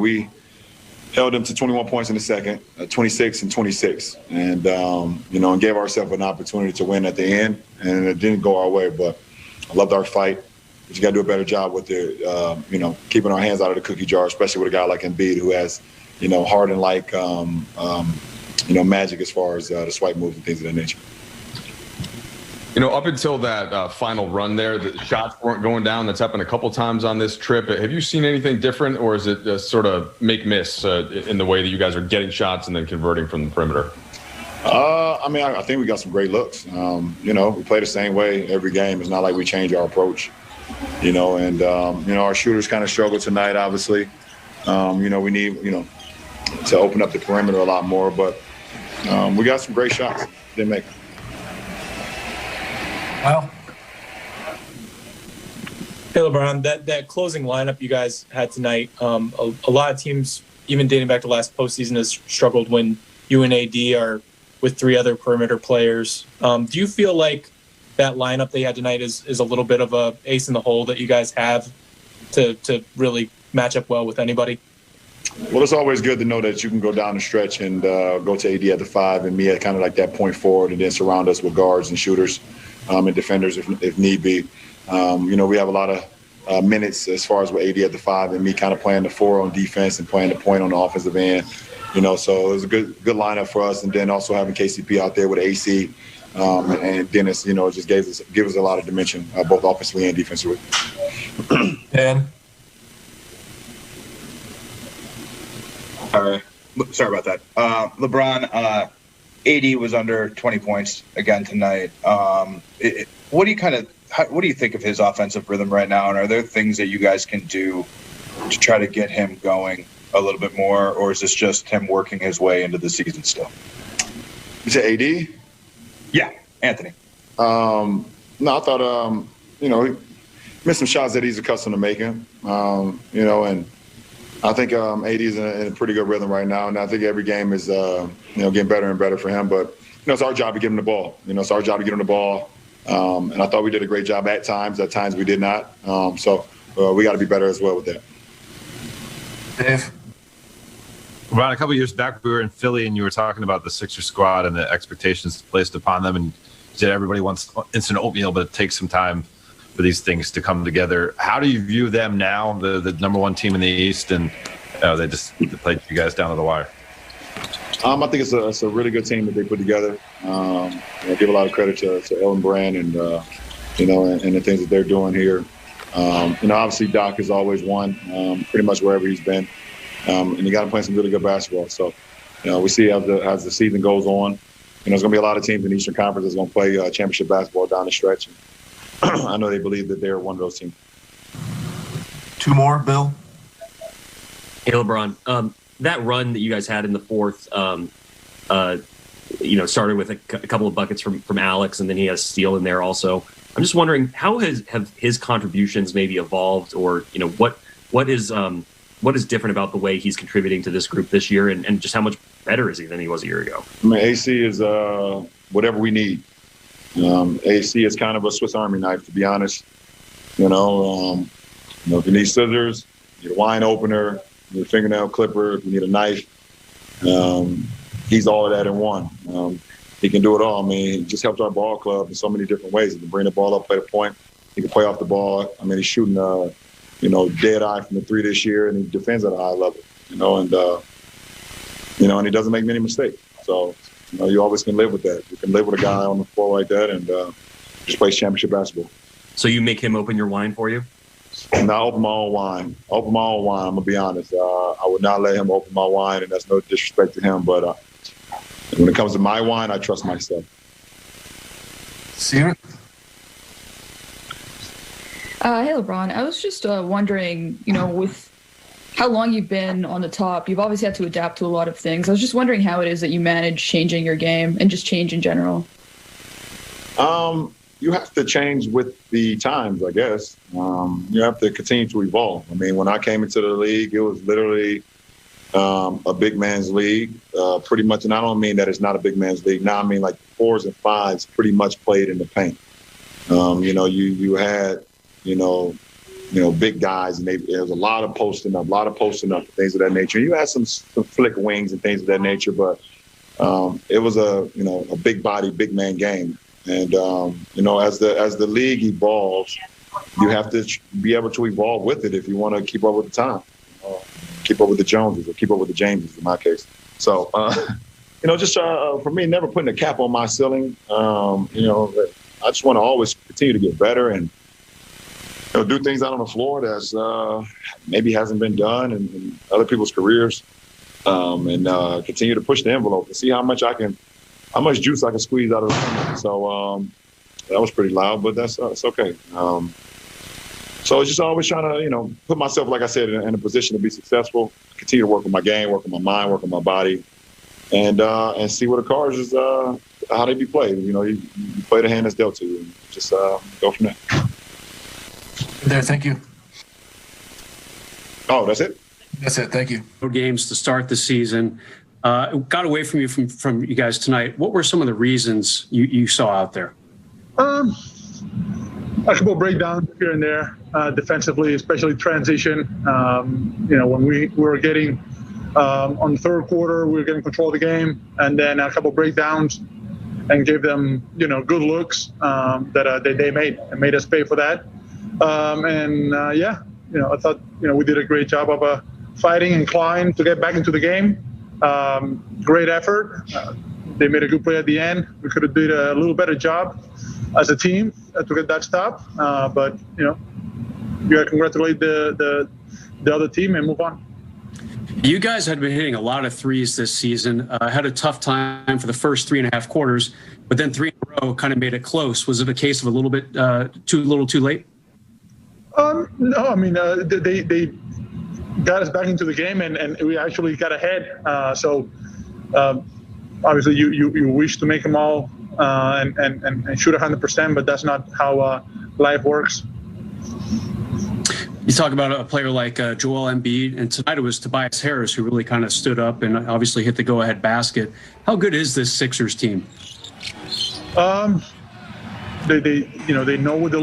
We held them to 21 points in the second, 26 and 26, and and gave ourselves an opportunity to win at the end, and it didn't go our way. But I loved our fight. But you got to do a better job with keeping our hands out of the cookie jar, especially with a guy like Embiid who has, Harden-like, magic as far as the swipe moves and things of that nature. Up until that final run there, the shots weren't going down. That's happened a couple times on this trip. Have you seen anything different, or is it sort of make-miss in the way that you guys are getting shots and then converting from the perimeter? I think we got some great looks. We play the same way every game. It's not like we change our approach, our shooters kind of struggle tonight, obviously. We need, to open up the perimeter a lot more, but we got some great shots. Didn't make them. Wow. Hey, LeBron, that closing lineup you guys had tonight, a lot of teams, even dating back to last postseason, has struggled when you and AD are with three other perimeter players. Do you feel like that lineup they had tonight is a little bit of a ace in the hole that you guys have to really match up well with anybody? Well, it's always good to know that you can go down the stretch and go to AD at the 5 and me at kind of like that point forward, and then surround us with guards and shooters and defenders if need be. We have a lot of minutes as far as with AD at the 5 and me kind of playing the 4 on defense and playing the point on the offensive end. So it was a good lineup for us, and then also having KCP out there with AC and Dennis. It just gives us a lot of dimension, both offensively and defensively. And sorry about that. LeBron, AD was under 20 points again tonight. What do you think of his offensive rhythm right now? And are there things that you guys can do to try to get him going a little bit more, or is this just him working his way into the season still? You said AD? Yeah, Anthony. No, I thought he missed some shots that he's accustomed to making. And I think AD is in a pretty good rhythm right now, and I think every game is getting better and better for him. But it's our job to give him the ball. It's our job to get him the ball. And I thought we did a great job at times. At times we did not. So we got to be better as well with that. Dave? Ron, a couple of years back, we were in Philly, and you were talking about the Sixers squad and the expectations placed upon them. And you said everybody wants instant oatmeal, but it takes some time for these things to come together. How do you view them now, the number one team in the East, and they just played you guys down to the wire? I think it's a really good team that they put together. I give a lot of credit to Ellen Brand and the things that they're doing here. Obviously Doc has always won pretty much wherever he's been, and he got him playing some really good basketball. So, we see as the season goes on, there's going to be a lot of teams in the Eastern Conference that's going to play championship basketball down the stretch. I know they believe that they're one of those teams. Two more, Bill? Hey, LeBron. That run that you guys had in the fourth, started with a couple of buckets from Alex, and then he has steal in there also. I'm just wondering, how have his contributions maybe evolved, or what is different about the way he's contributing to this group this year, and just how much better is he than he was a year ago? AC is whatever we need. AC is kind of a Swiss Army knife, to be honest. If you need scissors, you need a wine opener, you need a fingernail clipper, if you need a knife, he's all of that in one. He can do it all. He just helps our ball club in so many different ways. He can bring the ball up, play the point. He can play off the ball. He's shooting, dead eye from the 3 this year, and he defends at a high level, and he doesn't make many mistakes. So, you always can live with that. You can live with a guy on the floor like that and just plays championship basketball. So you make him open your wine for you? No, I open my own wine. I'm going to be honest. I would not let him open my wine, and that's no disrespect to him. But when it comes to my wine, I trust myself. Sierra? Hey, LeBron. I was just wondering, with how long you've been on the top, you've obviously had to adapt to a lot of things. I was just wondering how it is that you manage changing your game and just change in general. You have to change with the times, I guess. You have to continue to evolve. When I came into the league, it was literally a big man's league, pretty much. And I don't mean that it's not a big man's league. Now I mean like 4s and 5s pretty much played in the paint. You had, big guys, and there was a lot of posting up, things of that nature. You had some flick wings and things of that nature, but it was a big body, big man game. And as the league evolves, you have to be able to evolve with it if you want to keep up with the time, keep up with the Joneses or keep up with the Jameses in my case. So, for me, never putting a cap on my ceiling. I just want to always continue to get better and do things out on the floor that's maybe hasn't been done in other people's careers, and continue to push the envelope and see how much juice I can squeeze out of the So that was pretty loud, but it's okay. So it's just always trying to, put myself, like I said, in a position to be successful, continue to work on my game, work on my mind, work on my body, and see what the cards is, how they be played. You play the hand that's dealt to you, and just go from there. There, thank you. Oh, that's it? That's it, thank you. Games to start the season. Got away from you from you guys tonight. What were some of the reasons you saw out there? A couple of breakdowns here and there, defensively, especially transition. When we were getting on the third quarter, we were getting control of the game, and then a couple of breakdowns, and gave them good looks that they made us pay for that. I thought we did a great job of fighting and clawing to get back into the game. Great effort. They made a good play at the end. We could have did a little better job as a team to get that stop. But you got to congratulate the other team and move on. You guys had been hitting a lot of threes this season. Had a tough time for the first 3.5 quarters, but then 3 in a row kind of made it close. Was it a case of a little bit too late? No, I mean they got us back into the game, and we actually got ahead. Obviously, you wish to make them all and shoot 100%, but that's not how life works. You talk about a player like Joel Embiid, and tonight it was Tobias Harris who really kind of stood up and obviously hit the go-ahead basket. How good is this Sixers team? They know what they're